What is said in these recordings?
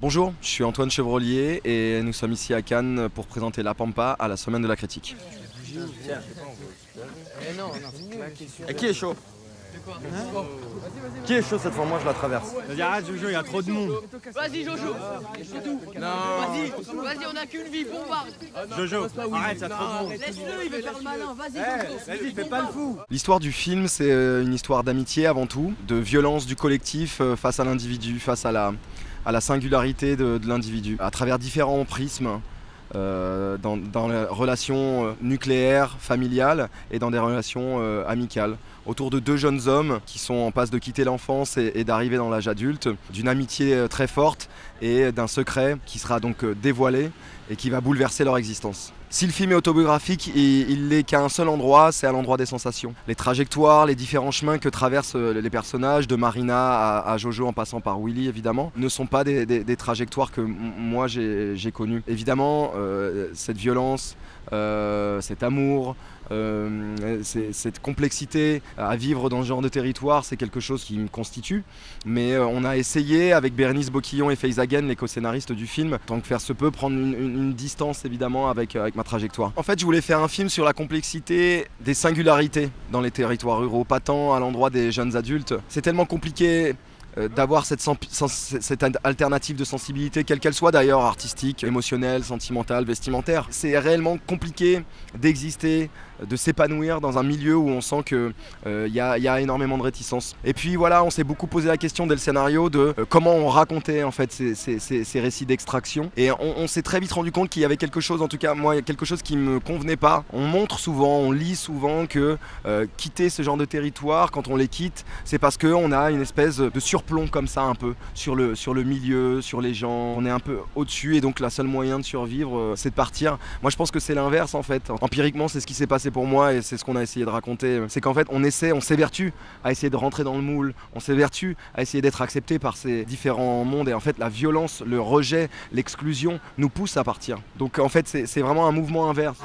Bonjour, je suis Antoine Chevrolier et nous sommes ici à Cannes pour présenter La Pampa à la Semaine de la Critique. Et qui est chaud? Qui est chaud cette fois? Moi je la traverse. Vas-y, arrête Jojo, il y a trop de monde. Vas-y Jojo, c'est tout. Vas-y, on a qu'une vie, bombarde. Jojo, arrête, il y a trop de monde. Laisse-le, il veut faire le malin. Vas-y Jojo. Vas-y, fais pas le fou. L'histoire du film, c'est une histoire d'amitié avant tout, de violence du collectif face à l'individu, face à la singularité de l'individu, à travers différents prismes. Dans les relations nucléaires, familiales et dans des relations amicales. Autour de deux jeunes hommes qui sont en passe de quitter l'enfance et d'arriver dans l'âge adulte, d'une amitié très forte et d'un secret qui sera donc dévoilé et qui va bouleverser leur existence. Si le film est autobiographique, il n'est qu'à un seul endroit, c'est à l'endroit des sensations. Les trajectoires, les différents chemins que traversent les personnages, de Marina à Jojo en passant par Willy évidemment, ne sont pas des trajectoires que moi j'ai connues. Évidemment, cette violence, cet amour, cette complexité à vivre dans ce genre de territoire, c'est quelque chose qui me constitue. Mais on a essayé avec Bérénice Boquillon et Faiza Guène, les co-scénaristes du film, tant que faire se peut, prendre une distance évidemment avec ma trajectoire. En fait, je voulais faire un film sur la complexité des singularités dans les territoires ruraux, pas tant à l'endroit des jeunes adultes. C'est tellement compliqué d'avoir cette alternative de sensibilité, quelle qu'elle soit d'ailleurs, artistique, émotionnelle, sentimentale, vestimentaire. C'est réellement compliqué d'exister, de s'épanouir dans un milieu où on sent qu'il y a énormément de réticence. Et puis voilà, on s'est beaucoup posé la question dès le scénario de comment on racontait en fait ces récits d'extraction. Et on s'est très vite rendu compte qu'il y avait quelque chose, en tout cas moi, quelque chose qui me convenait pas. On montre souvent, on lit souvent que quitter ce genre de territoire, quand on les quitte, c'est parce qu'on a une espèce de surplomb comme ça un peu sur le milieu, sur les gens. On est un peu au-dessus et donc le seul moyen de survivre, c'est de partir. Moi je pense que c'est l'inverse en fait. Empiriquement, c'est ce qui s'est passé pour moi et c'est ce qu'on a essayé de raconter. C'est qu'en fait on s'évertue à essayer de rentrer dans le moule, on s'évertue à essayer d'être accepté par ces différents mondes et en fait la violence, le rejet, l'exclusion nous pousse à partir. Donc en fait c'est vraiment un mouvement inverse.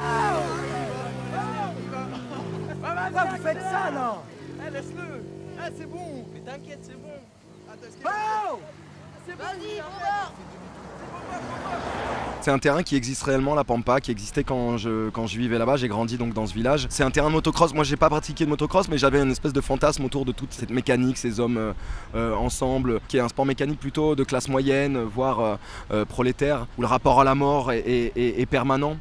Pourquoi vous faites ça, non? Laisse-le. C'est bon. Mais t'inquiète, c'est bon. Vas-y, bombarde. C'est un terrain qui existe réellement, la Pampa, qui existait quand je vivais là-bas. J'ai grandi donc dans ce village. C'est un terrain de motocross. Moi, j'ai pas pratiqué de motocross, mais j'avais une espèce de fantasme autour de toute cette mécanique, ces hommes ensemble, qui est un sport mécanique plutôt de classe moyenne, voire prolétaire, où le rapport à la mort est permanent.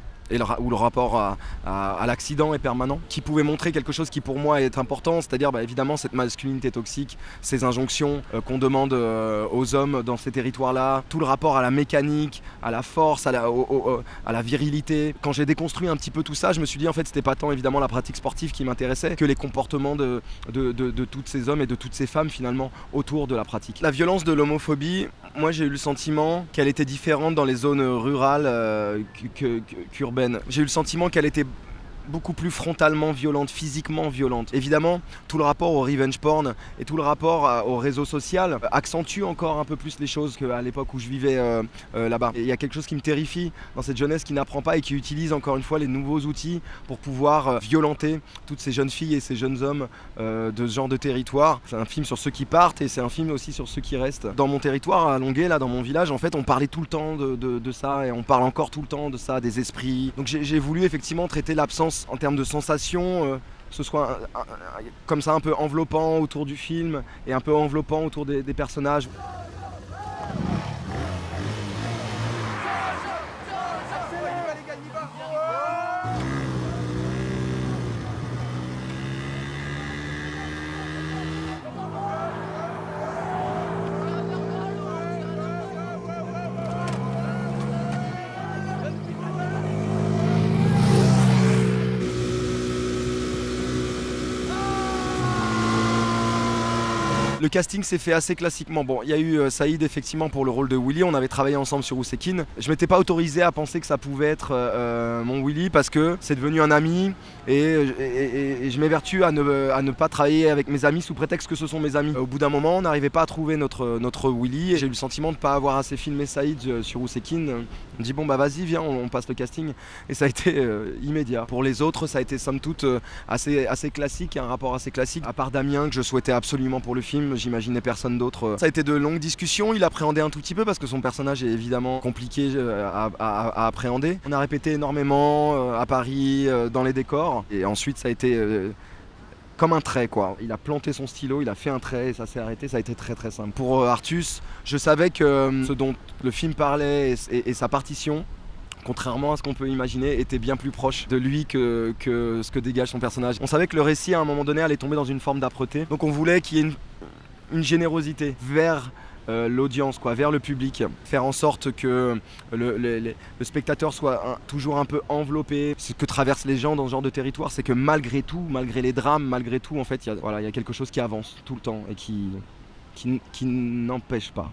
Où le rapport à l'accident est permanent, qui pouvait montrer quelque chose qui pour moi est important, c'est-à-dire évidemment cette masculinité toxique, ces injonctions qu'on demande aux hommes dans ces territoires-là, tout le rapport à la mécanique, à la force, à la virilité. Quand j'ai déconstruit un petit peu tout ça, je me suis dit en fait c'était pas tant évidemment la pratique sportive qui m'intéressait que les comportements de tous ces hommes et de toutes ces femmes finalement autour de la pratique. La violence de l'homophobie, moi j'ai eu le sentiment qu'elle était différente dans les zones rurales qu'urbaines. J'ai eu le sentiment qu'elle était beaucoup plus frontalement violente, physiquement violente. Évidemment, tout le rapport au revenge porn et tout le rapport au réseau social accentue encore un peu plus les choses qu'à l'époque où je vivais là-bas. Il y a quelque chose qui me terrifie dans cette jeunesse qui n'apprend pas et qui utilise encore une fois les nouveaux outils pour pouvoir violenter toutes ces jeunes filles et ces jeunes hommes de ce genre de territoire. C'est un film sur ceux qui partent et c'est un film aussi sur ceux qui restent. Dans mon territoire, à Longué, là, dans mon village, en fait, on parlait tout le temps de ça et on parle encore tout le temps de ça, des esprits. Donc j'ai voulu effectivement traiter l'absence en termes de sensations, que ce soit comme ça un peu enveloppant autour du film et un peu enveloppant autour des personnages. Le casting s'est fait assez classiquement. Bon, il y a eu Saïd effectivement pour le rôle de Willy, on avait travaillé ensemble sur Oussekine. Je m'étais pas autorisé à penser que ça pouvait être mon Willy parce que c'est devenu un ami et je m'évertue à ne pas travailler avec mes amis sous prétexte que ce sont mes amis. Au bout d'un moment, on n'arrivait pas à trouver notre Willy et j'ai eu le sentiment de ne pas avoir assez filmé Saïd sur Oussekine. On me dit bon bah vas-y viens, on passe le casting et ça a été immédiat. Pour les autres, ça a été somme toute assez classique, un rapport assez classique. À part Damien que je souhaitais absolument pour le film, film, j'imaginais personne d'autre. Ça a été de longues discussions, il appréhendait un tout petit peu parce que son personnage est évidemment compliqué à appréhender. On a répété énormément à Paris, dans les décors, et ensuite ça a été comme un trait quoi. Il a planté son stylo, il a fait un trait et ça s'est arrêté, ça a été très très simple. Pour Artus, je savais que ce dont le film parlait et sa partition, contrairement à ce qu'on peut imaginer, était bien plus proche de lui que ce que dégage son personnage. On savait que le récit à un moment donné allait tomber dans une forme d'âpreté, donc on voulait qu'il y ait une générosité vers l'audience, quoi, vers le public, faire en sorte que le spectateur soit toujours un peu enveloppé. Ce que traversent les gens dans ce genre de territoire, c'est que malgré tout, malgré les drames, malgré tout, en fait, il y a quelque chose qui avance tout le temps et qui n'empêche pas.